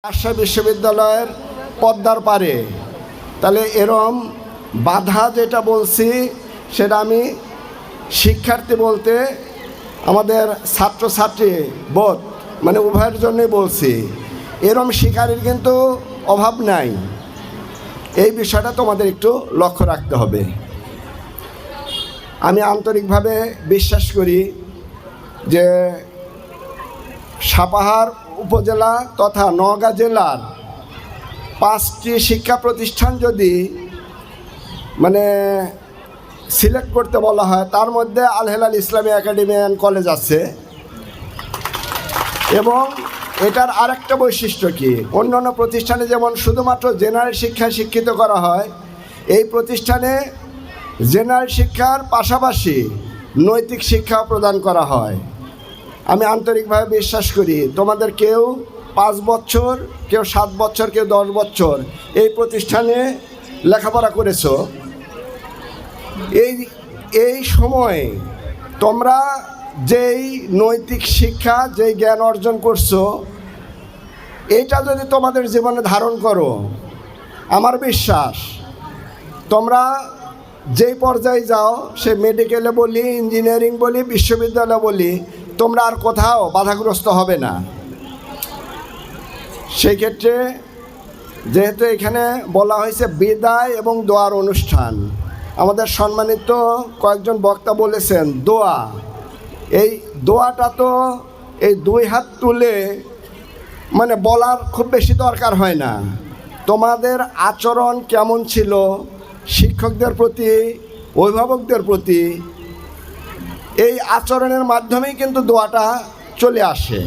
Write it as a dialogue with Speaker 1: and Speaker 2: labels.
Speaker 1: রাজশাহী বিশ্ববিদ্যালয়ের পদ্মার পারে। তাহলে এরম বাধা যেটা বলছি সেটা আমি শিক্ষার্থী বলতে আমাদের ছাত্রছাত্রী বোধ মানে উভয়ের জন্যই বলছি। এরম শিকারীর কিন্তু অভাব নাই, এই বিষয়টা তোমাদের একটু লক্ষ্য রাখতে হবে। আমি আন্তরিকভাবে বিশ্বাস করি যে সাপাহার উপজেলা তথা নওগাঁ জেলার 5টি শিক্ষা প্রতিষ্ঠান যদি সিলেক্ট করতে বলা হয়, তার মধ্যে আল হেলাল ইসলামী একাডেমি অ্যান্ড কলেজ আছে। এবং এটার আরেকটা বৈশিষ্ট্য কি, অন্যান্য প্রতিষ্ঠানে যেমন শুধুমাত্র জেনারেল শিক্ষায় শিক্ষিত করা হয়, এই প্রতিষ্ঠানে জেনারেল শিক্ষার পাশাপাশি নৈতিক শিক্ষা প্রদান করা হয়। আমি আন্তরিকভাবে বিশ্বাস করি তোমাদের কেউ 5 বছর, কেউ 7 বছর, কেউ 10 বছর এই প্রতিষ্ঠানে লেখাপড়া করেছো। এই সময়ে তোমরা যেই নৈতিক শিক্ষা, যেই জ্ঞান অর্জন করছো, এইটা যদি তোমাদের জীবনে ধারণ করো, আমার বিশ্বাস তোমরা যেই পর্যায়ে যাও, সে মেডিকেলে বলি, ইঞ্জিনিয়ারিং বলি, বিশ্ববিদ্যালয় বলি, তোমরা আর কোথাও বাধাগ্রস্ত হবে না। সেই ক্ষেত্রে যেহেতু এখানে বলা হয়েছে বিদায় এবং দোয়ার অনুষ্ঠান, আমাদের সম্মানিত কয়েকজন বক্তা বলেছেন দোয়া, এই দোয়াটা তো এই 2 হাত তুলে বলার খুব বেশি দরকার হয় না। তোমাদের আচরণ কেমন ছিল শিক্ষকদের প্রতি, অভিভাবকদের প্রতি, এই আচরণের মাধ্যমেই কিন্তু দোয়াটা চলে আসে।